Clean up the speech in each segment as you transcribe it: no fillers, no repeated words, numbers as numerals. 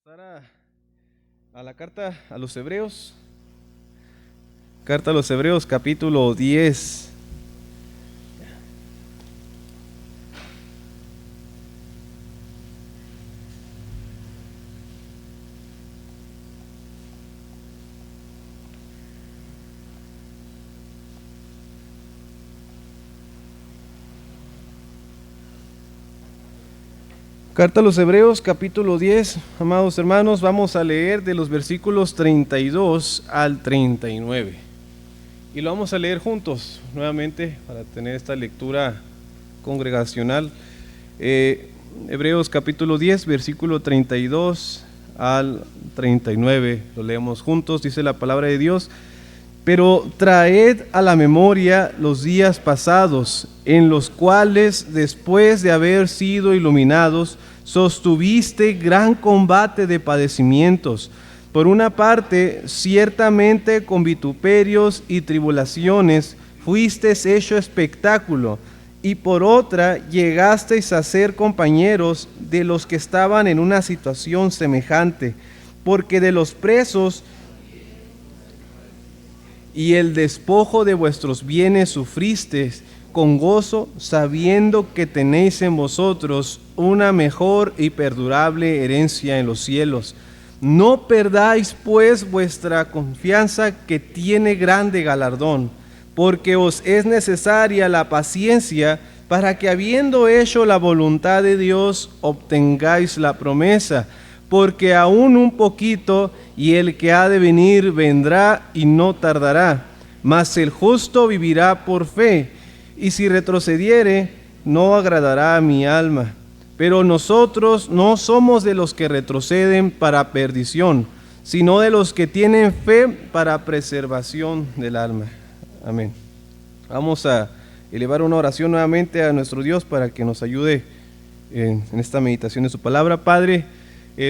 Pasar a la carta a los Hebreos. Carta a los Hebreos, capítulo 10. Carta a los Hebreos, capítulo 10, amados hermanos, vamos a leer de los versículos 32 al 39. Y lo vamos a leer juntos, nuevamente, para tener esta lectura congregacional. Hebreos, capítulo 10, versículo 32 al 39. Lo leemos juntos, dice la palabra de Dios. Pero traed a la memoria los días pasados, en los cuales, después de haber sido iluminados, sostuviste gran combate de padecimientos. Por una parte, ciertamente con vituperios y tribulaciones fuisteis hecho espectáculo, y por otra, llegasteis a ser compañeros de los que estaban en una situación semejante, porque de los presos y el despojo de vuestros bienes sufristeis con gozo, sabiendo que tenéis en vosotros una mejor y perdurable herencia en los cielos. No perdáis pues vuestra confianza, que tiene grande galardón, porque os es necesaria la paciencia, para que habiendo hecho la voluntad de Dios, obtengáis la promesa. Porque aún un poquito, y el que ha de venir vendrá y no tardará. Mas el justo vivirá por fe, y si retrocediere, no agradará a mi alma. Pero nosotros no somos de los que retroceden para perdición, sino de los que tienen fe para preservación del alma. Amén. Vamos a elevar una oración nuevamente a nuestro Dios para que nos ayude en esta meditación de su palabra. Padre,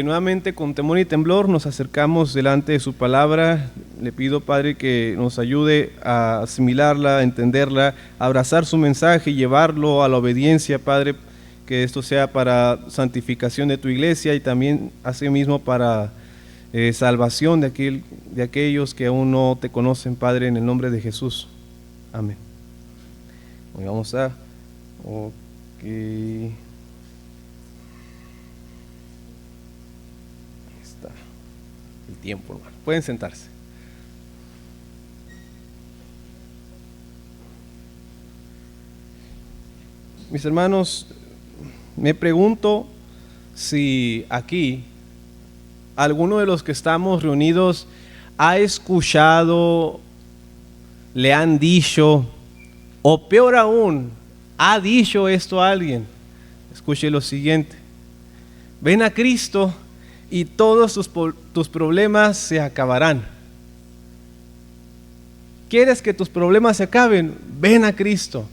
nuevamente con temor y temblor nos acercamos delante de su palabra. Le pido, Padre, que nos ayude a asimilarla, a entenderla, a abrazar su mensaje y llevarlo a la obediencia, Padre, que esto sea para santificación de tu iglesia y también asimismo para salvación de aquellos que aún no te conocen, Padre, en el nombre de Jesús. Amén. Hoy vamos a... el tiempo, hermano. Pueden sentarse. Mis hermanos, me pregunto si aquí alguno de los que estamos reunidos ha escuchado, le han dicho, o peor aún, ha dicho esto a alguien. Escuche lo siguiente: ven a Cristo y todos tus problemas se acabarán. ¿Quieres que tus problemas se acaben? Ven a Cristo.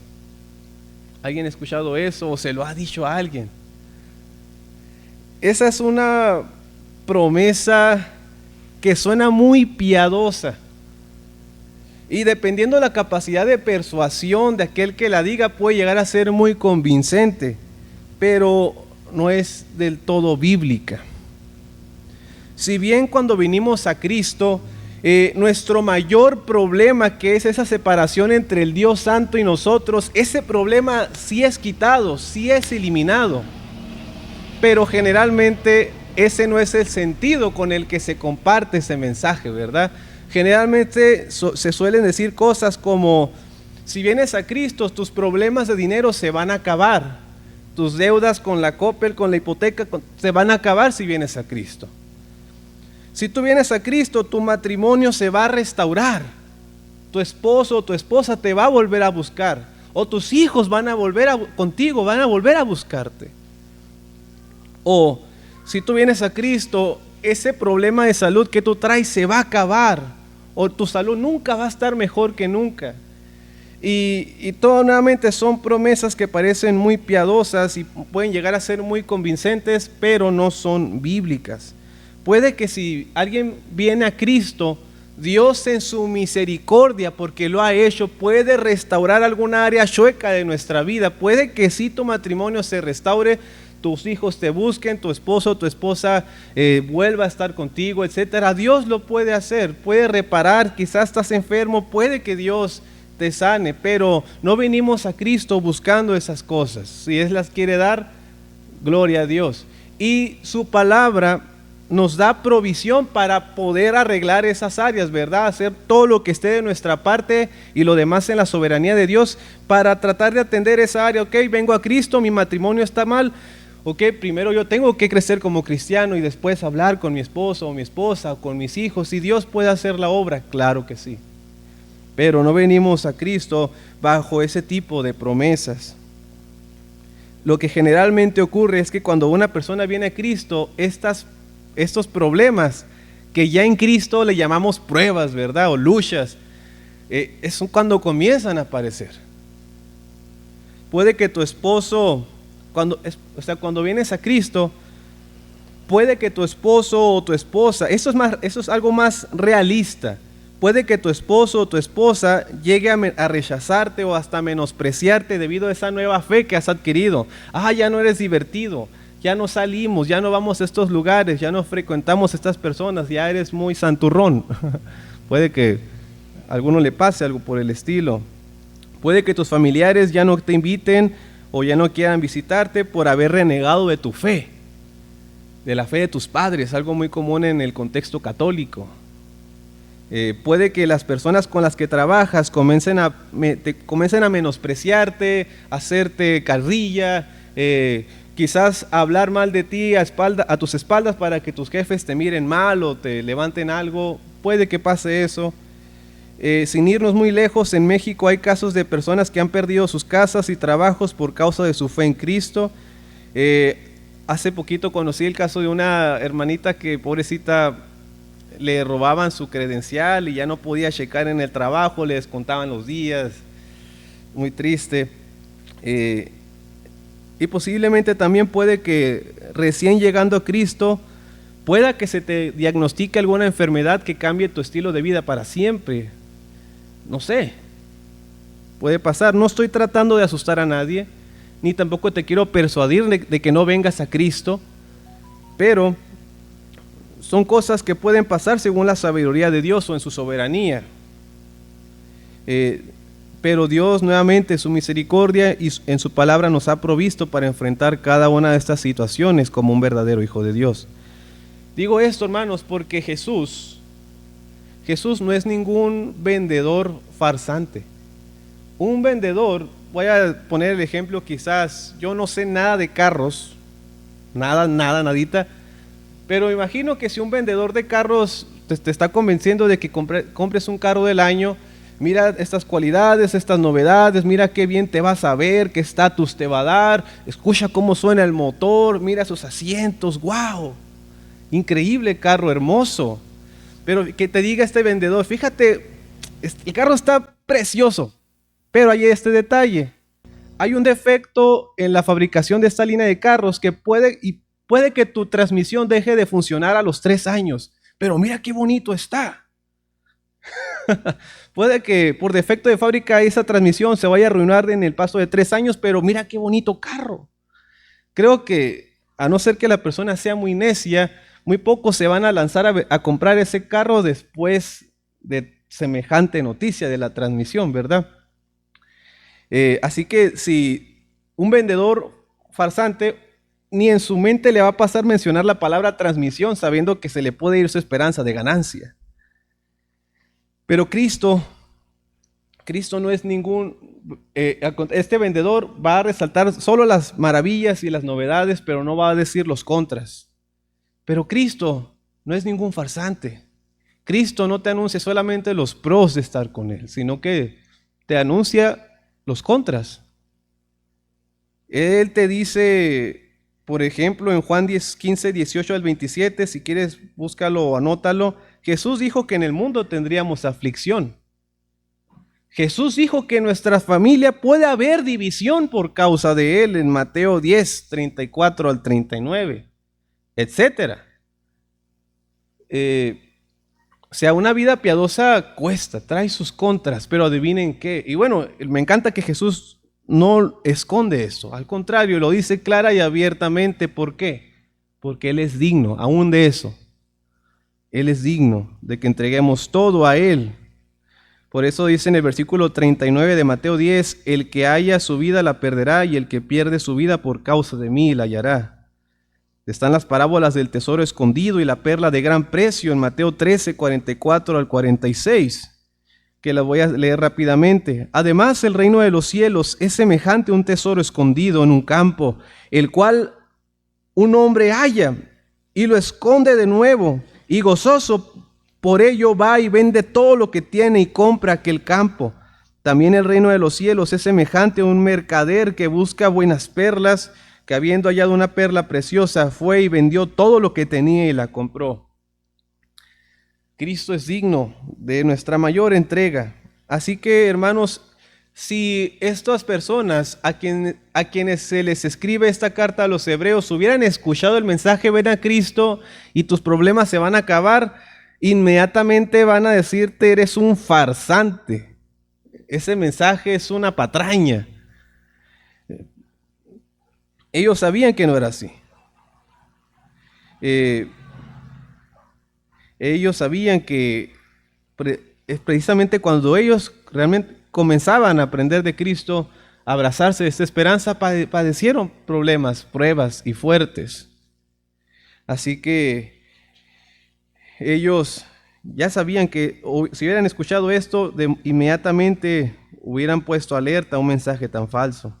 ¿Alguien ha escuchado eso o se lo ha dicho a alguien? Esa es una promesa que suena muy piadosa. Y dependiendo de la capacidad de persuasión de aquel que la diga, puede llegar a ser muy convincente, pero no es del todo bíblica. Si bien cuando vinimos a Cristo, nuestro mayor problema, que es esa separación entre el Dios Santo y nosotros, ese problema sí es quitado, sí es eliminado. Pero generalmente ese no es el sentido con el que se comparte ese mensaje, ¿verdad? Generalmente se suelen decir cosas como: si vienes a Cristo, tus problemas de dinero se van a acabar. Tus deudas con la Coppel, con la hipoteca, se van a acabar si vienes a Cristo. Si tú vienes a Cristo, tu matrimonio se va a restaurar. Tu esposo o tu esposa te va a volver a buscar. O tus hijos van a volver contigo, van a volver a buscarte. O si tú vienes a Cristo, ese problema de salud que tú traes se va a acabar. O tu salud nunca va a estar mejor que nunca. Y todo nuevamente son promesas que parecen muy piadosas y pueden llegar a ser muy convincentes, pero no son bíblicas. Puede que si alguien viene a Cristo, Dios en su misericordia, porque lo ha hecho, puede restaurar alguna área chueca de nuestra vida. Puede que sí tu matrimonio se restaure, tus hijos te busquen, tu esposo o tu esposa vuelva a estar contigo, etcétera. Dios lo puede hacer, puede reparar. Quizás estás enfermo, puede que Dios te sane, pero no venimos a Cristo buscando esas cosas. Si Él las quiere dar, gloria a Dios. Y su palabra nos da provisión para poder arreglar esas áreas, ¿verdad? Hacer todo lo que esté de nuestra parte y lo demás en la soberanía de Dios para tratar de atender esa área. Ok, vengo a Cristo, mi matrimonio está mal. Ok, primero yo tengo que crecer como cristiano y después hablar con mi esposo o mi esposa o con mis hijos. Si Dios puede hacer la obra, claro que sí. Pero no venimos a Cristo bajo ese tipo de promesas. Lo que generalmente ocurre es que cuando una persona viene a Cristo, estos problemas que ya en Cristo le llamamos pruebas, ¿verdad? O luchas, son cuando comienzan a aparecer. Puede que tu esposo, cuando vienes a Cristo, puede que tu esposo o tu esposa, eso es algo más realista. Puede que tu esposo o tu esposa llegue a rechazarte o hasta menospreciarte debido a esa nueva fe que has adquirido. Ya no eres divertido, ya no salimos, ya no vamos a estos lugares, ya no frecuentamos a estas personas, ya eres muy santurrón. Puede que a alguno le pase algo por el estilo. Puede que tus familiares ya no te inviten o ya no quieran visitarte por haber renegado de tu fe, de la fe de tus padres, algo muy común en el contexto católico. Puede que las personas con las que trabajas comiencen a menospreciarte, hacerte carrilla, quizás hablar mal de ti a tus espaldas para que tus jefes te miren mal o te levanten algo. Puede que pase eso. Sin irnos muy lejos, en México hay casos de personas que han perdido sus casas y trabajos por causa de su fe en Cristo. Hace poquito conocí el caso de una hermanita que, pobrecita, le robaban su credencial y ya no podía checar en el trabajo, le descontaban los días. Muy triste. Y posiblemente también puede que recién llegando a Cristo, pueda que se te diagnostique alguna enfermedad que cambie tu estilo de vida para siempre. No sé, puede pasar. No estoy tratando de asustar a nadie, ni tampoco te quiero persuadir de que no vengas a Cristo, pero son cosas que pueden pasar según la sabiduría de Dios o en su soberanía. Pero Dios nuevamente, su misericordia y en su palabra nos ha provisto para enfrentar cada una de estas situaciones como un verdadero hijo de Dios. Digo esto, hermanos, porque Jesús no es ningún vendedor farsante. Un vendedor, voy a poner el ejemplo, quizás yo no sé nada de carros, nadita, pero imagino que si un vendedor de carros te está convenciendo de que compres un carro del año, mira estas cualidades, estas novedades, mira qué bien te vas a ver, qué estatus te va a dar, escucha cómo suena el motor, mira esos asientos, wow, increíble carro, hermoso. Pero que te diga este vendedor, fíjate, el carro está precioso, pero hay este detalle. Hay un defecto en la fabricación de esta línea de carros que puede que tu transmisión deje de funcionar a los 3 años, pero mira qué bonito está. Puede que por defecto de fábrica esa transmisión se vaya a arruinar en el paso de 3 años, pero mira qué bonito carro. Creo que a no ser que la persona sea muy necia, muy pocos se van a lanzar a comprar ese carro después de semejante noticia de la transmisión, ¿verdad? Así que si un vendedor farsante, ni en su mente le va a pasar mencionar la palabra transmisión, sabiendo que se le puede ir su esperanza de ganancia. Pero Cristo no es este vendedor va a resaltar solo las maravillas y las novedades, pero no va a decir los contras. Pero Cristo no es ningún farsante. Cristo no te anuncia solamente los pros de estar con Él, sino que te anuncia los contras. Él te dice, por ejemplo, en Juan 15, 18 al 27, si quieres búscalo o anótalo, Jesús dijo que en el mundo tendríamos aflicción. Jesús dijo que en nuestra familia puede haber división por causa de Él en Mateo 10, 34 al 39, etcétera. O sea, una vida piadosa cuesta, trae sus contras, pero adivinen qué. Y bueno, me encanta que Jesús no esconde eso, al contrario, lo dice clara y abiertamente. ¿Por qué? Porque Él es digno aún de eso. Él es digno de que entreguemos todo a Él. Por eso dice en el versículo 39 de Mateo 10, el que haya su vida la perderá, y el que pierde su vida por causa de mí la hallará. Están las parábolas del tesoro escondido y la perla de gran precio en Mateo 13, 44 al 46, que las voy a leer rápidamente. Además, el reino de los cielos es semejante a un tesoro escondido en un campo, el cual un hombre halla y lo esconde de nuevo, y gozoso por ello va y vende todo lo que tiene y compra aquel campo. También el reino de los cielos es semejante a un mercader que busca buenas perlas, que habiendo hallado una perla preciosa, fue y vendió todo lo que tenía y la compró. Cristo es digno de nuestra mayor entrega. Así que, hermanos, si estas personas a quienes se les escribe esta carta a los hebreos hubieran escuchado el mensaje, ven a Cristo y tus problemas se van a acabar, inmediatamente van a decirte, eres un farsante. Ese mensaje es una patraña. Ellos sabían que no era así. Ellos sabían que es precisamente cuando ellos realmente comenzaban a aprender de Cristo, a abrazarse de esta esperanza, padecieron problemas, pruebas y fuertes. Así que ellos ya sabían que si hubieran escuchado esto, inmediatamente hubieran puesto alerta a un mensaje tan falso.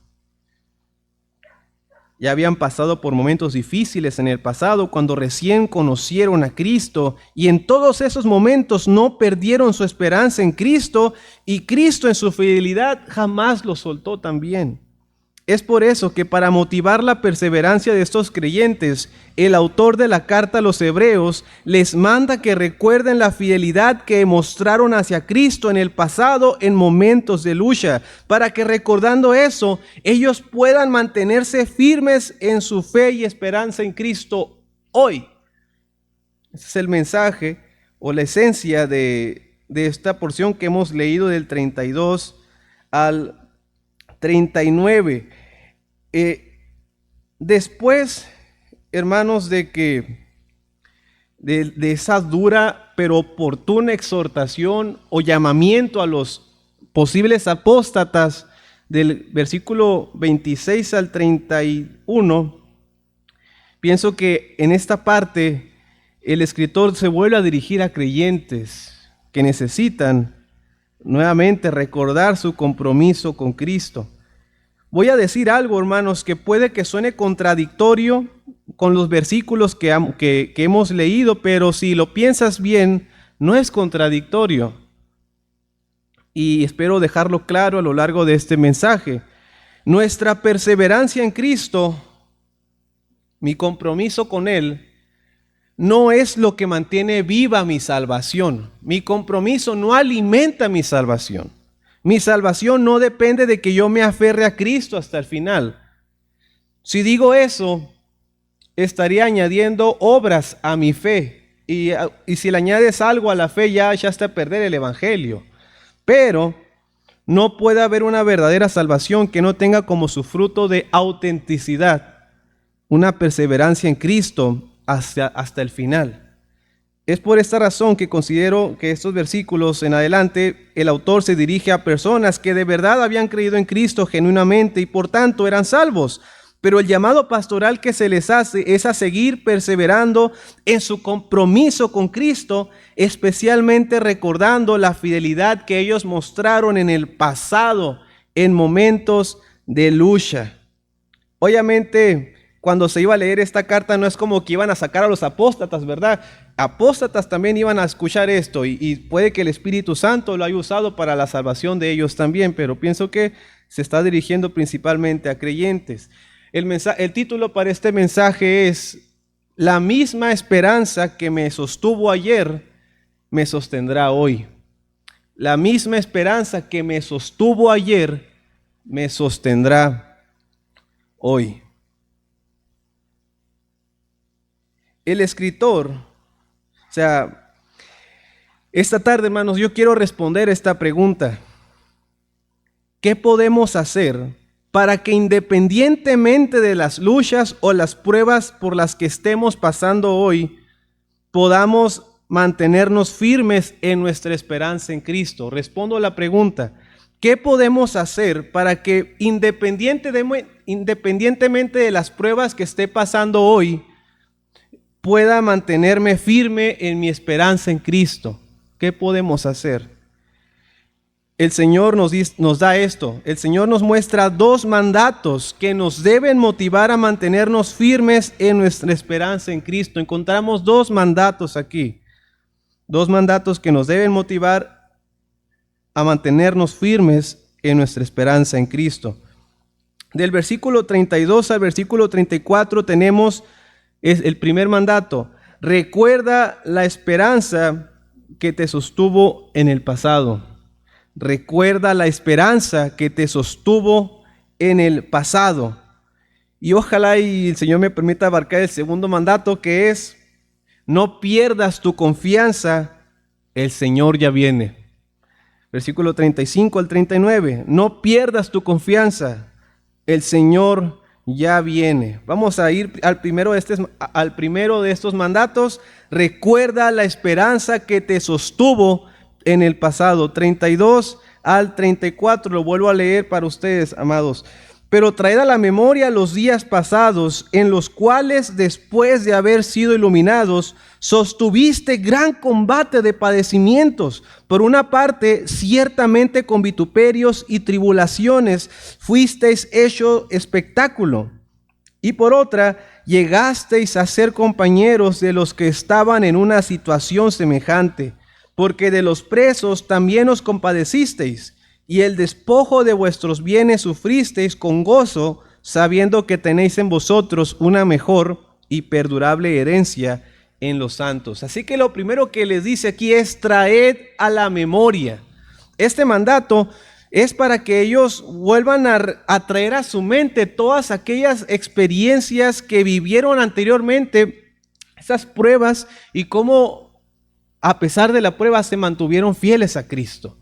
Ya habían pasado por momentos difíciles en el pasado cuando recién conocieron a Cristo, y en todos esos momentos no perdieron su esperanza en Cristo, y Cristo en su fidelidad jamás los soltó también. Es por eso que para motivar la perseverancia de estos creyentes, el autor de la carta a los hebreos les manda que recuerden la fidelidad que mostraron hacia Cristo en el pasado en momentos de lucha, para que recordando eso, ellos puedan mantenerse firmes en su fe y esperanza en Cristo hoy. Ese es el mensaje o la esencia de esta porción que hemos leído del 32 al 39. Después, hermanos, de esa dura pero oportuna exhortación o llamamiento a los posibles apóstatas del versículo 26 al 31, pienso que en esta parte el escritor se vuelve a dirigir a creyentes que necesitan nuevamente recordar su compromiso con Cristo. Voy a decir algo, hermanos, que puede que suene contradictorio con los versículos que hemos leído, pero si lo piensas bien, no es contradictorio. Y espero dejarlo claro a lo largo de este mensaje. Nuestra perseverancia en Cristo, mi compromiso con Él, no es lo que mantiene viva mi salvación. Mi compromiso no alimenta mi salvación. Mi salvación no depende de que yo me aferre a Cristo hasta el final. Si digo eso, estaría añadiendo obras a mi fe. Y si le añades algo a la fe, ya está a perder el evangelio. Pero no puede haber una verdadera salvación que no tenga como su fruto de autenticidad una perseverancia en Cristo hasta el final. Es por esta razón que considero que estos versículos en adelante el autor se dirige a personas que de verdad habían creído en Cristo genuinamente y por tanto eran salvos. Pero el llamado pastoral que se les hace es a seguir perseverando en su compromiso con Cristo, especialmente recordando la fidelidad que ellos mostraron en el pasado en momentos de lucha. Obviamente, cuando se iba a leer esta carta no es como que iban a sacar a los apóstatas, ¿verdad? Apóstatas también iban a escuchar esto y puede que el Espíritu Santo lo haya usado para la salvación de ellos también, pero pienso que se está dirigiendo principalmente a creyentes. El título para este mensaje es: la misma esperanza que me sostuvo ayer me sostendrá hoy. La misma esperanza que me sostuvo ayer me sostendrá hoy. El escritor, esta tarde, hermanos, yo quiero responder esta pregunta. ¿Qué podemos hacer para que independientemente de las luchas o las pruebas por las que estemos pasando hoy, podamos mantenernos firmes en nuestra esperanza en Cristo. Respondo a la pregunta: ¿qué podemos hacer para que independientemente de las pruebas que esté pasando hoy, pueda mantenerme firme en mi esperanza en Cristo? ¿Qué podemos hacer? El Señor nos da esto. El Señor nos muestra dos mandatos que nos deben motivar a mantenernos firmes en nuestra esperanza en Cristo. Encontramos dos mandatos aquí. Dos mandatos que nos deben motivar a mantenernos firmes en nuestra esperanza en Cristo. Del versículo 32 al versículo 34 tenemos el primer mandato: recuerda la esperanza que te sostuvo en el pasado. Recuerda la esperanza que te sostuvo en el pasado. Y ojalá y el Señor me permita abarcar el segundo mandato, que es: no pierdas tu confianza, el Señor ya viene. Versículo 35 al 39. No pierdas tu confianza, el Señor ya viene. Vamos a ir al primero de estos mandatos. Recuerda la esperanza que te sostuvo en el pasado. 32 al 34, lo vuelvo a leer para ustedes, amados. Pero traed a la memoria los días pasados, en los cuales, después de haber sido iluminados, sostuviste gran combate de padecimientos. Por una parte, ciertamente con vituperios y tribulaciones fuisteis hecho espectáculo. Y por otra, llegasteis a ser compañeros de los que estaban en una situación semejante, porque de los presos también os compadecisteis, y el despojo de vuestros bienes sufristeis con gozo, sabiendo que tenéis en vosotros una mejor y perdurable herencia en los santos. Así que lo primero que les dice aquí es: traed a la memoria. Este mandato es para que ellos vuelvan a traer a su mente todas aquellas experiencias que vivieron anteriormente, esas pruebas, y cómo a pesar de la prueba se mantuvieron fieles a Cristo.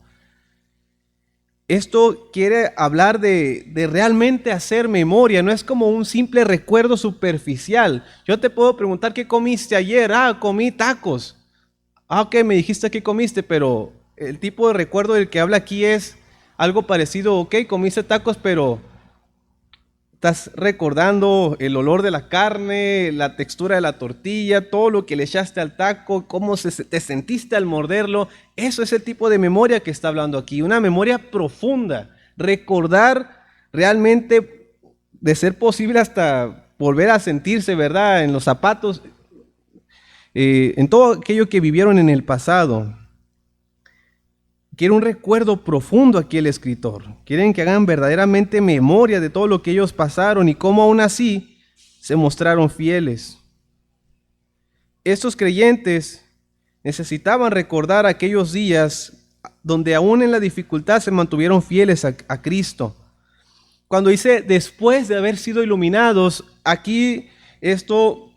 Esto quiere hablar de realmente hacer memoria, no es como un simple recuerdo superficial. Yo te puedo preguntar: ¿qué comiste ayer? Comí tacos. Ok, me dijiste que comiste, pero el tipo de recuerdo del que habla aquí es algo parecido. Ok, comiste tacos, pero estás recordando el olor de la carne, la textura de la tortilla, todo lo que le echaste al taco, cómo te sentiste al morderlo. Eso es el tipo de memoria que está hablando aquí, una memoria profunda. Recordar realmente, de ser posible hasta volver a sentirse, ¿verdad?, en los zapatos, en todo aquello que vivieron en el pasado. Quiere un recuerdo profundo aquí el escritor. Quieren que hagan verdaderamente memoria de todo lo que ellos pasaron y cómo aún así se mostraron fieles. Estos creyentes necesitaban recordar aquellos días donde aún en la dificultad se mantuvieron fieles a Cristo. Cuando dice después de haber sido iluminados, aquí esto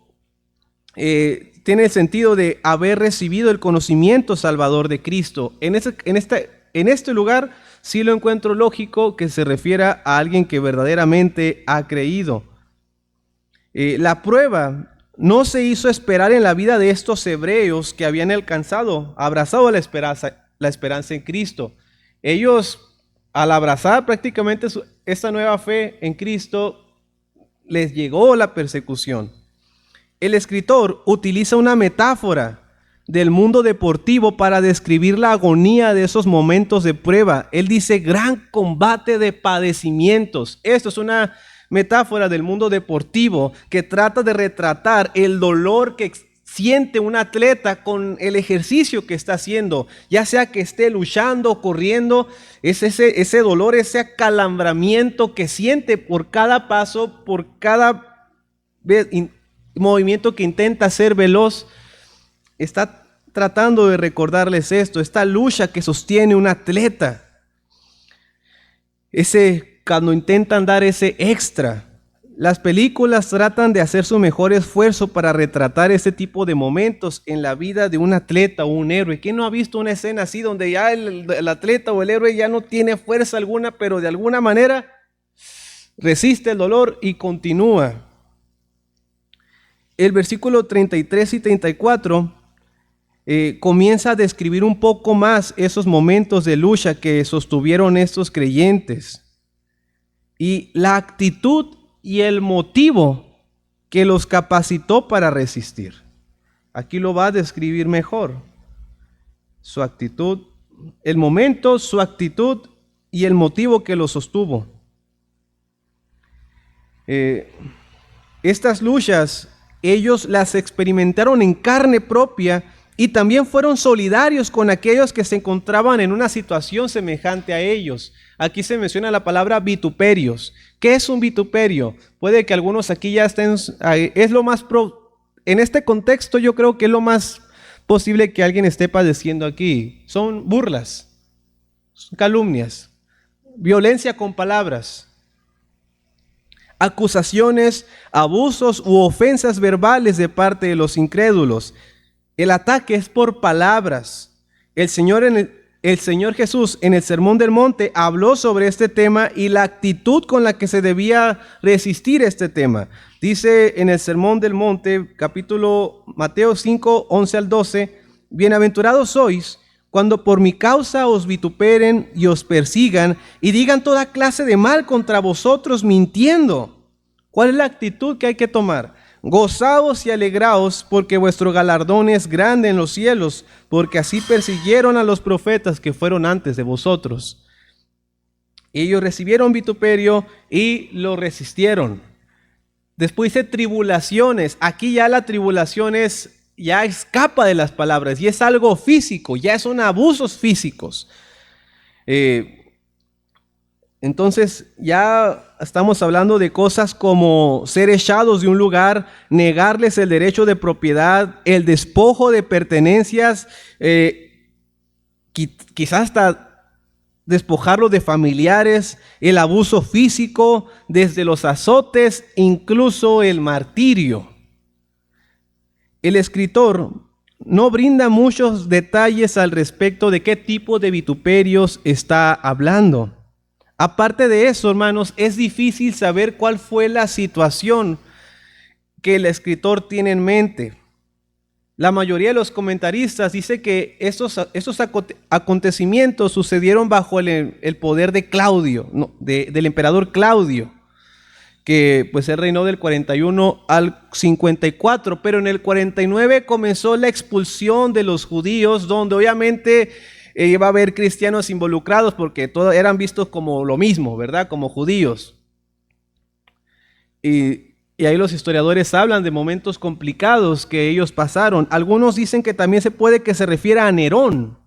tiene el sentido de haber recibido el conocimiento salvador de Cristo. En este lugar sí lo encuentro lógico que se refiera a alguien que verdaderamente ha creído. La prueba no se hizo esperar en la vida de estos hebreos que habían abrazado la esperanza en Cristo. Ellos, al abrazar prácticamente esta nueva fe en Cristo, les llegó la persecución. El escritor utiliza una metáfora del mundo deportivo para describir la agonía de esos momentos de prueba. Él dice gran combate de padecimientos. Esto es una metáfora del mundo deportivo que trata de retratar el dolor que siente un atleta con el ejercicio que está haciendo, ya sea que esté luchando o corriendo. Es ese dolor, ese acalambramiento que siente por cada paso, por cada vez movimiento que intenta ser veloz. Está tratando de recordarles esto, esta lucha que sostiene un atleta, cuando intentan dar ese extra. Las películas tratan de hacer su mejor esfuerzo para retratar ese tipo de momentos en la vida de un atleta o un héroe. ¿Quién no ha visto una escena así donde ya el atleta o el héroe ya no tiene fuerza alguna, pero de alguna manera resiste el dolor y continúa. El versículo 33 y 34 comienza a describir un poco más esos momentos de lucha que sostuvieron estos creyentes y la actitud y el motivo que los capacitó para resistir. Aquí lo va a describir mejor. Su actitud, el momento, su actitud y el motivo que los sostuvo. Estas luchas ellos las experimentaron en carne propia y también fueron solidarios con aquellos que se encontraban en una situación semejante a ellos. Aquí se menciona la palabra vituperios. ¿Qué es un vituperio? Puede que algunos aquí ya estén, es lo más, en este contexto yo creo que es lo más posible que alguien esté padeciendo aquí. Son burlas, son calumnias, violencia con palabras, acusaciones, abusos u ofensas verbales de parte de los incrédulos. El ataque es por palabras. El Señor Jesús en el Sermón del Monte habló sobre este tema y la actitud con la que se debía resistir este tema. Dice en el Sermón del Monte, capítulo Mateo 5, 11 al 12, bienaventurados sois cuando por mi causa os vituperen y os persigan y digan toda clase de mal contra vosotros mintiendo. ¿Cuál es la actitud que hay que tomar? Gozaos y alegraos porque vuestro galardón es grande en los cielos, porque así persiguieron a los profetas que fueron antes de vosotros. Ellos recibieron vituperio y lo resistieron. Después dice tribulaciones. Aquí ya la tribulación ya escapa de las palabras y es algo físico, ya son abusos físicos. Entonces ya estamos hablando de cosas como ser echados de un lugar, negarles el derecho de propiedad, el despojo de pertenencias, quizás hasta despojarlos de familiares, el abuso físico, desde los azotes, incluso el martirio. El escritor no brinda muchos detalles al respecto de qué tipo de vituperios está hablando. Aparte de eso, hermanos, es difícil saber cuál fue la situación que el escritor tiene en mente. La mayoría de los comentaristas dice que estos acontecimientos sucedieron bajo el poder de Claudio, del emperador Claudio, que pues él reinó del 41 al 54, pero en el 49 comenzó la expulsión de los judíos, donde obviamente iba a haber cristianos involucrados porque todos eran vistos como lo mismo, ¿verdad? Como judíos. Y ahí los historiadores hablan de momentos complicados que ellos pasaron. Algunos dicen que también que se refiera a Nerón.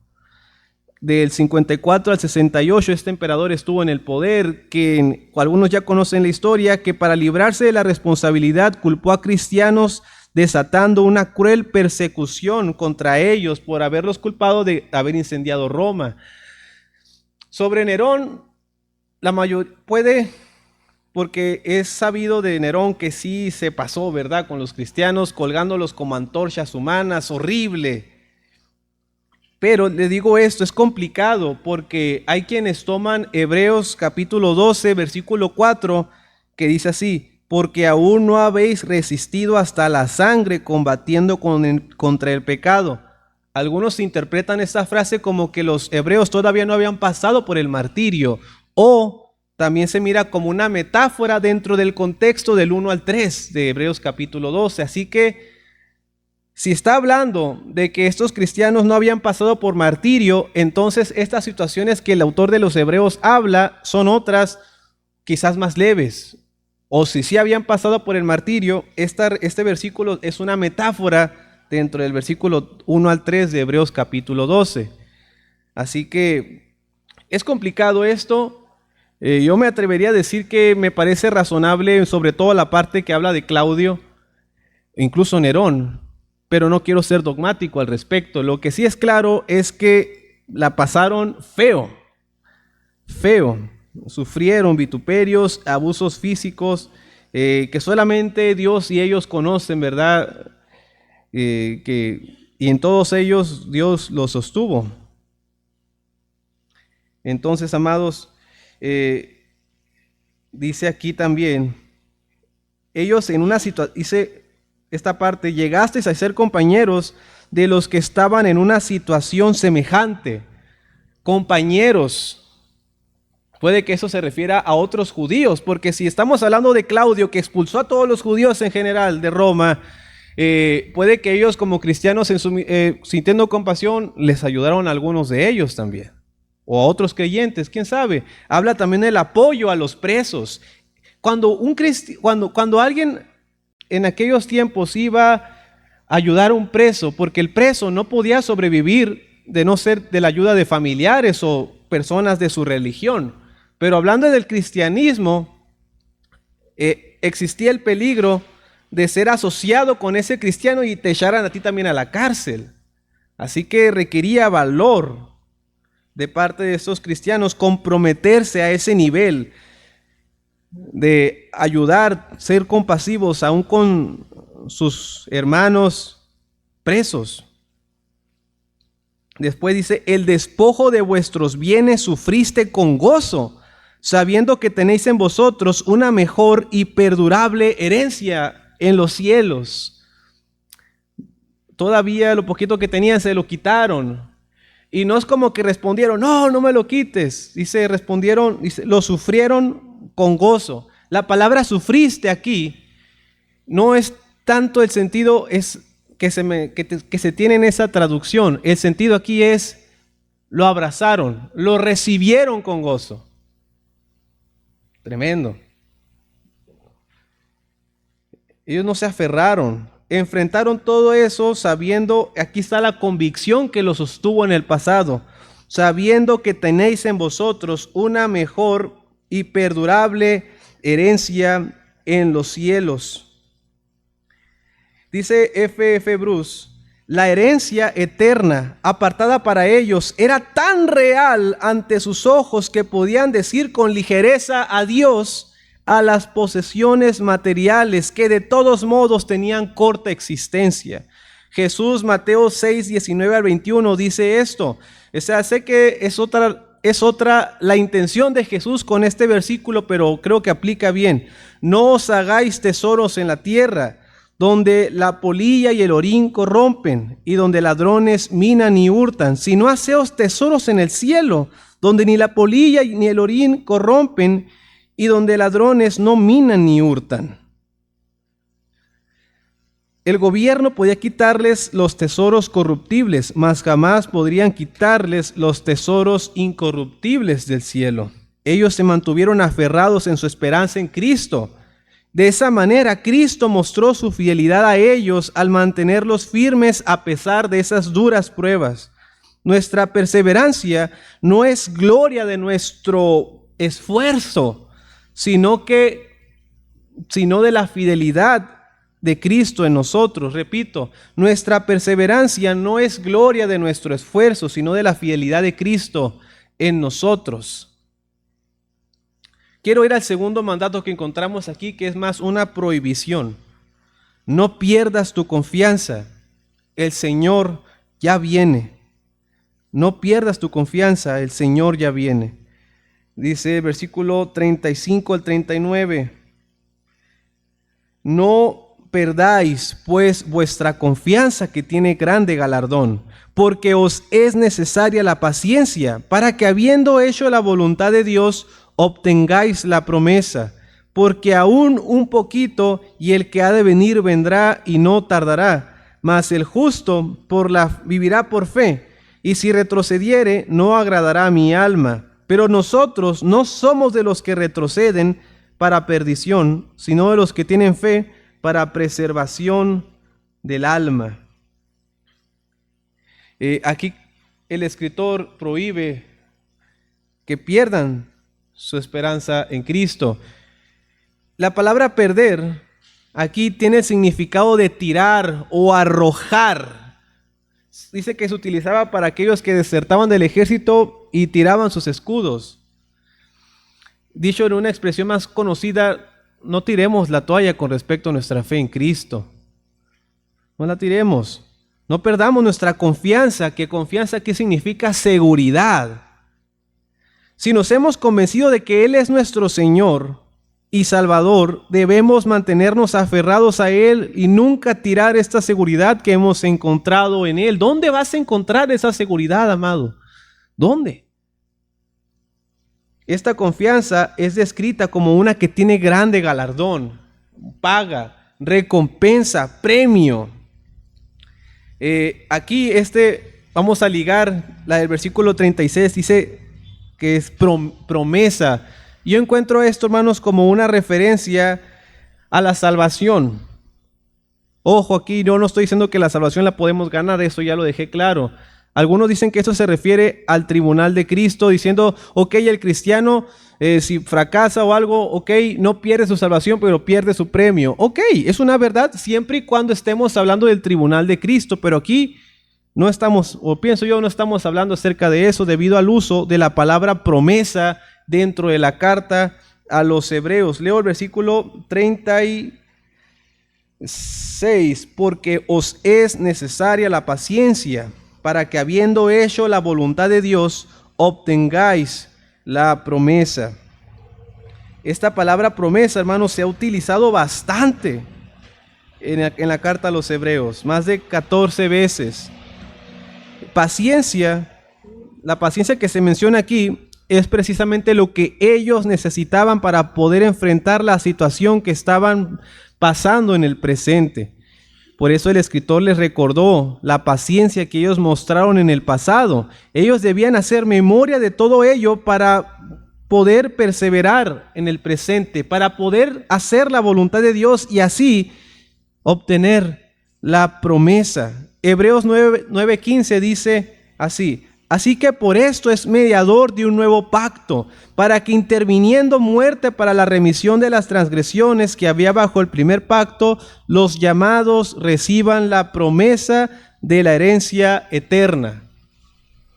Del 54 al 68 este emperador estuvo en el poder, que algunos ya conocen la historia, que para librarse de la responsabilidad culpó a cristianos desatando una cruel persecución contra ellos por haberlos culpado de haber incendiado Roma. Sobre Nerón, la mayoría porque es sabido de Nerón que sí se pasó, ¿verdad?, con los cristianos, colgándolos como antorchas humanas, horrible. Pero le digo esto, es complicado porque hay quienes toman Hebreos capítulo 12, versículo 4, que dice así: porque aún no habéis resistido hasta la sangre combatiendo contra el pecado. Algunos interpretan esta frase como que los hebreos todavía no habían pasado por el martirio, o también se mira como una metáfora dentro del contexto del 1 al 3 de Hebreos capítulo 12. Así que si está hablando de que estos cristianos no habían pasado por martirio, entonces estas situaciones que el autor de los Hebreos habla son otras quizás más leves. O si sí habían pasado por el martirio, este versículo es una metáfora dentro del versículo 1 al 3 de Hebreos capítulo 12. Así que es complicado esto. Yo me atrevería a decir que me parece razonable, sobre todo la parte que habla de Claudio, incluso Nerón. Pero no quiero ser dogmático al respecto. Lo que sí es claro es que la pasaron feo. Sufrieron vituperios, abusos físicos, que solamente Dios y ellos conocen, ¿verdad? Y en todos ellos Dios los sostuvo. Entonces, amados, dice aquí también, ellos en una situación, dice esta parte, llegasteis a ser compañeros de los que estaban en una situación semejante. Compañeros. Puede que eso se refiera a otros judíos, porque si estamos hablando de Claudio, que expulsó a todos los judíos en general de Roma, puede que ellos como cristianos, sintiendo compasión, les ayudaron a algunos de ellos también, o a otros creyentes, quién sabe. Habla también del apoyo a los presos. Cuando alguien en aquellos tiempos iba a ayudar a un preso, porque el preso no podía sobrevivir de no ser de la ayuda de familiares o personas de su religión. Pero hablando del cristianismo, existía el peligro de ser asociado con ese cristiano y te echaran a ti también a la cárcel. Así que requería valor de parte de estos cristianos comprometerse a ese nivel de ayudar, ser compasivos aún con sus hermanos presos. Después dice, el despojo de vuestros bienes sufriste con gozo, sabiendo que tenéis en vosotros una mejor y perdurable herencia en los cielos. Todavía lo poquito que tenían se lo quitaron. Y no es como que respondieron, no, no me lo quites. Dice, lo sufrieron con gozo. La palabra sufriste aquí no es tanto el sentido que se tiene en esa traducción. El sentido aquí es, lo abrazaron, lo recibieron con gozo. Tremendo. Ellos no se aferraron, enfrentaron todo eso sabiendo, aquí está la convicción que los sostuvo en el pasado, sabiendo que tenéis en vosotros una mejor y perdurable herencia en los cielos. Dice F.F. Bruce, la herencia eterna apartada para ellos era tan real ante sus ojos que podían decir con ligereza adiós a las posesiones materiales que de todos modos tenían corta existencia. Jesús, Mateo 6, 19 al 21, dice esto. O sea, sé que es otra la intención de Jesús con este versículo, pero creo que aplica bien. No os hagáis tesoros en la tierra, donde la polilla y el orín corrompen, y donde ladrones minan y hurtan, sino haceos tesoros en el cielo, donde ni la polilla ni el orín corrompen, y donde ladrones no minan ni hurtan. El gobierno podía quitarles los tesoros corruptibles, mas jamás podrían quitarles los tesoros incorruptibles del cielo. Ellos se mantuvieron aferrados en su esperanza en Cristo. De esa manera, Cristo mostró su fidelidad a ellos al mantenerlos firmes a pesar de esas duras pruebas. Nuestra perseverancia no es gloria de nuestro esfuerzo, sino de la fidelidad de Cristo en nosotros. Repito, nuestra perseverancia no es gloria de nuestro esfuerzo, sino de la fidelidad de Cristo en nosotros. Quiero ir al segundo mandato que encontramos aquí, que es más una prohibición. No pierdas tu confianza, el Señor ya viene. No pierdas tu confianza, el Señor ya viene. Dice versículo 35 al 39. No perdáis pues vuestra confianza, que tiene grande galardón, porque os es necesaria la paciencia, para que habiendo hecho la voluntad de Dios, obtengáis la promesa. Porque aún un poquito, y el que ha de venir vendrá y no tardará. Mas el justo vivirá por fe, y si retrocediere, no agradará a mi alma. Pero nosotros no somos de los que retroceden para perdición, sino de los que tienen fe para preservación del alma. Aquí el escritor prohíbe que pierdan su esperanza en Cristo. La palabra perder aquí tiene el significado de tirar o arrojar. Dice que se utilizaba para aquellos que desertaban del ejército y tiraban sus escudos. Dicho en una expresión más conocida, no tiremos la toalla con respecto a nuestra fe en Cristo. No la tiremos. No perdamos nuestra confianza, que confianza aquí significa seguridad. Si nos hemos convencido de que Él es nuestro Señor, y Salvador, debemos mantenernos aferrados a Él y nunca tirar esta seguridad que hemos encontrado en Él. ¿Dónde vas a encontrar esa seguridad, amado? ¿Dónde? Esta confianza es descrita como una que tiene grande galardón, paga, recompensa, premio. Aquí vamos a ligar la del versículo 36, dice que es promesa. Yo encuentro esto, hermanos, como una referencia a la salvación. Ojo, aquí yo no estoy diciendo que la salvación la podemos ganar, eso ya lo dejé claro. Algunos dicen que esto se refiere al tribunal de Cristo, diciendo, ok, el cristiano, si fracasa o algo, ok, no pierde su salvación, pero pierde su premio. Ok, es una verdad siempre y cuando estemos hablando del tribunal de Cristo, pero aquí no estamos, o pienso yo, no estamos hablando acerca de eso debido al uso de la palabra promesa dentro de la carta a los hebreos. Leo el versículo 36, porque os es necesaria la paciencia, para que habiendo hecho la voluntad de Dios, obtengáis la promesa. Esta palabra promesa, hermanos, se ha utilizado bastante en la carta a los hebreos, más de 14 veces. Paciencia, la paciencia que se menciona aquí, es precisamente lo que ellos necesitaban para poder enfrentar la situación que estaban pasando en el presente. Por eso el escritor les recordó la paciencia que ellos mostraron en el pasado. Ellos debían hacer memoria de todo ello para poder perseverar en el presente, para poder hacer la voluntad de Dios y así obtener la promesa. Hebreos 9:15 dice así: así que por esto es mediador de un nuevo pacto, para que interviniendo muerte para la remisión de las transgresiones que había bajo el primer pacto, los llamados reciban la promesa de la herencia eterna.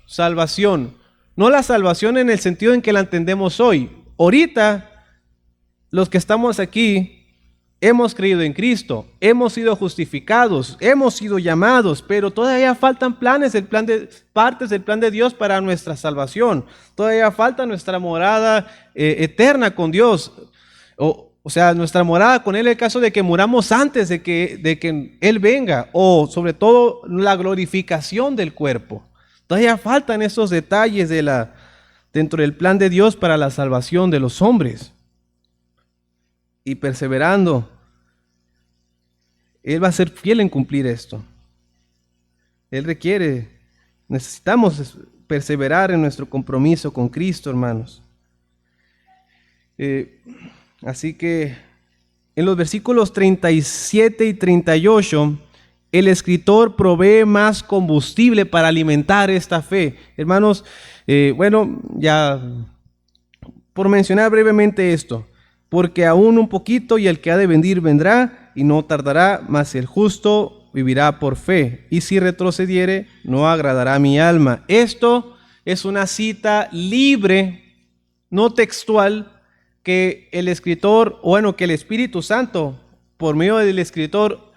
Salvación. No la salvación en el sentido en que la entendemos hoy. Ahorita, los que estamos aquí, hemos creído en Cristo, hemos sido justificados, hemos sido llamados, pero todavía faltan partes del plan de Dios para nuestra salvación. Todavía falta nuestra morada eterna con Dios. O sea, nuestra morada con Él en el caso de que muramos antes de que Él venga, o sobre todo la glorificación del cuerpo. Todavía faltan esos detalles dentro del plan de Dios para la salvación de los hombres. Y perseverando, Él va a ser fiel en cumplir esto. Necesitamos perseverar en nuestro compromiso con Cristo, hermanos. Así que en los versículos 37 y 38, el escritor provee más combustible para alimentar esta fe. Hermanos, ya por mencionar brevemente esto, porque aún un poquito y el que ha de venir vendrá y no tardará, mas el justo vivirá por fe. Y si retrocediere, no agradará a mi alma. Esto es una cita libre, no textual, que el escritor, que el Espíritu Santo, por medio del escritor,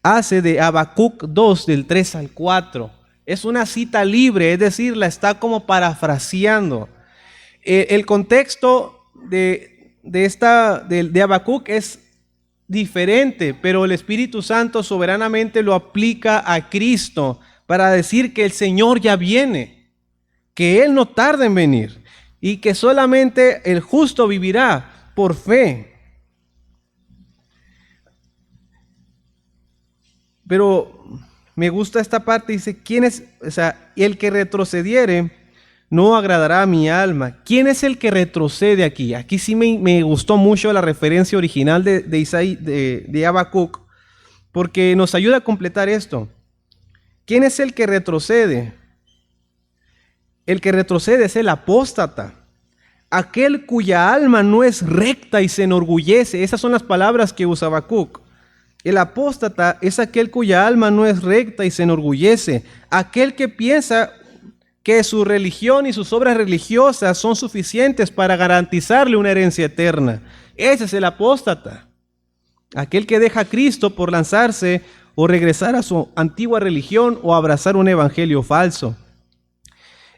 hace de Habacuc 2, del 3 al 4. Es una cita libre, es decir, la está como parafraseando. El contexto de Habacuc es diferente, pero el Espíritu Santo soberanamente lo aplica a Cristo para decir que el Señor ya viene, que Él no tarda en venir y que solamente el justo vivirá por fe. Pero me gusta esta parte, dice, el que retrocediere no agradará a mi alma. ¿Quién es el que retrocede aquí? Aquí sí me gustó mucho la referencia original de Habacuc, porque nos ayuda a completar esto. ¿Quién es el que retrocede? El que retrocede es el apóstata, aquel cuya alma no es recta y se enorgullece. Esas son las palabras que usa Habacuc. El apóstata es aquel cuya alma no es recta y se enorgullece, aquel que piensa que su religión y sus obras religiosas son suficientes para garantizarle una herencia eterna. Ese es el apóstata, aquel que deja a Cristo por lanzarse o regresar a su antigua religión o abrazar un evangelio falso.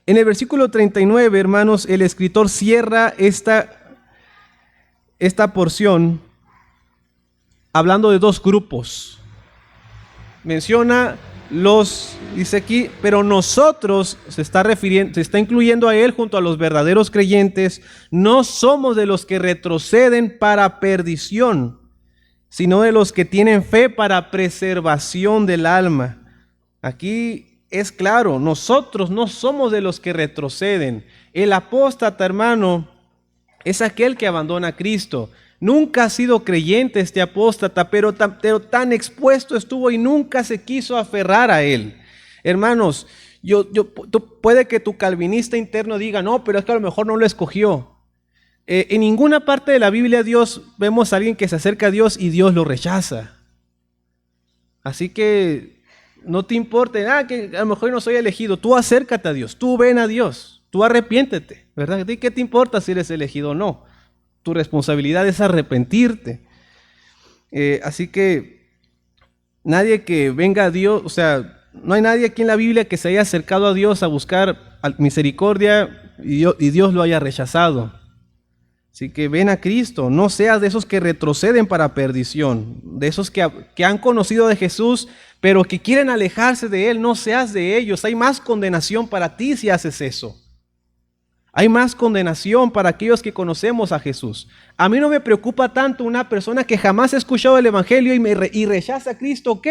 En el versículo 39, hermanos, el escritor cierra esta porción hablando de dos grupos. Menciona dice aquí, pero nosotros, se está incluyendo a él junto a los verdaderos creyentes, no somos de los que retroceden para perdición, sino de los que tienen fe para preservación del alma. Aquí es claro, nosotros no somos de los que retroceden. El apóstata, hermano, es aquel que abandona a Cristo. Nunca ha sido creyente este apóstata, pero tan expuesto estuvo y nunca se quiso aferrar a él. Hermanos, puede que tu calvinista interno diga, no, pero es que a lo mejor no lo escogió. En ninguna parte de la Biblia vemos a alguien que se acerca a Dios y Dios lo rechaza. Así que no te importe, que a lo mejor no soy elegido. Tú acércate a Dios, tú ven a Dios, tú arrepiéntete, ¿verdad? ¿Qué te importa si eres elegido o no? Tu responsabilidad es arrepentirte. Así que nadie que venga a Dios, o sea, no hay nadie aquí en la Biblia que se haya acercado a Dios a buscar misericordia y Dios lo haya rechazado. Así que ven a Cristo, no seas de esos que retroceden para perdición, de esos que han conocido de Jesús, pero que quieren alejarse de Él, no seas de ellos. Hay más condenación para ti si haces eso. Hay más condenación para aquellos que conocemos a Jesús. A mí no me preocupa tanto una persona que jamás ha escuchado el Evangelio y rechaza a Cristo, ok,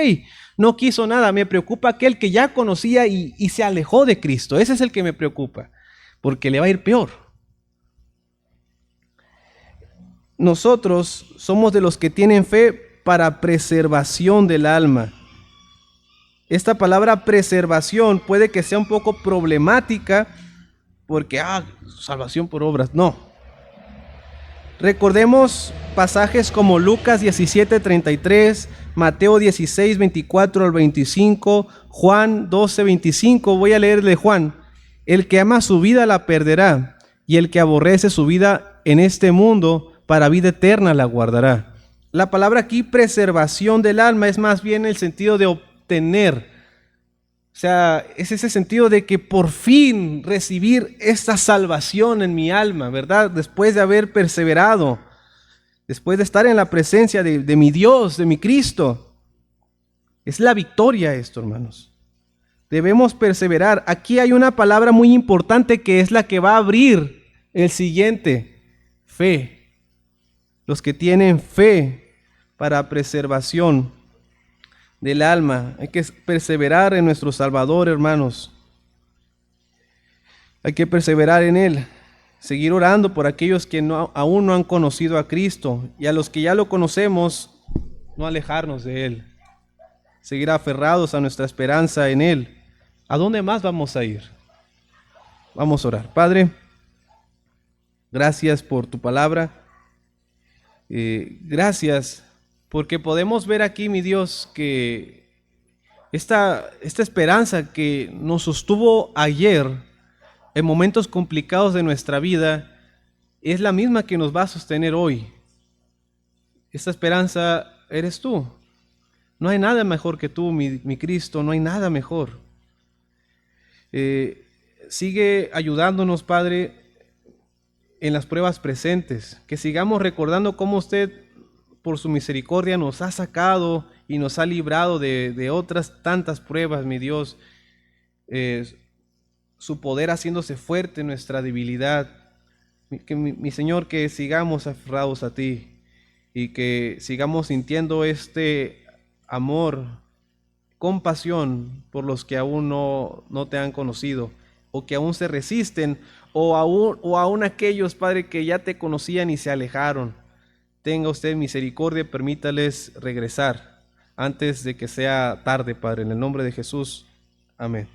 no quiso nada. Me preocupa aquel que ya conocía y se alejó de Cristo. Ese es el que me preocupa, porque le va a ir peor. Nosotros somos de los que tienen fe para preservación del alma. Esta palabra preservación puede que sea un poco problemática, porque, salvación por obras, no. Recordemos pasajes como Lucas 17:33, Mateo 16:24 al 25, Juan 12:25. Voy a leerle Juan. El que ama su vida la perderá, y el que aborrece su vida en este mundo, para vida eterna la guardará. La palabra aquí, preservación del alma, es más bien el sentido de obtener. O sea, es ese sentido de que por fin recibir esta salvación en mi alma, ¿verdad? Después de haber perseverado, después de estar en la presencia de mi Dios, de mi Cristo. Es la victoria esto, hermanos. Debemos perseverar. Aquí hay una palabra muy importante que es la que va a abrir el siguiente: fe. Los que tienen fe para preservación del alma. Hay que perseverar en nuestro Salvador, hermanos. Hay que perseverar en Él. Seguir orando por aquellos que aún no han conocido a Cristo, y a los que ya lo conocemos, no alejarnos de Él. Seguir aferrados a nuestra esperanza en Él. ¿A dónde más vamos a ir? Vamos a orar. Padre, gracias por tu palabra. Gracias porque podemos ver aquí, mi Dios, que esta esperanza que nos sostuvo ayer en momentos complicados de nuestra vida es la misma que nos va a sostener hoy. Esta esperanza eres tú. No hay nada mejor que tú, mi Cristo, no hay nada mejor. Sigue ayudándonos, Padre, en las pruebas presentes, que sigamos recordando cómo usted por su misericordia nos ha sacado y nos ha librado de otras tantas pruebas, mi Dios, su poder haciéndose fuerte en nuestra debilidad. Mi Señor, que sigamos aferrados a ti y que sigamos sintiendo este amor, compasión por los que aún no te han conocido o que aún se resisten, o aún aquellos, Padre, que ya te conocían y se alejaron. Tenga usted misericordia, permítales regresar antes de que sea tarde, Padre, en el nombre de Jesús. Amén.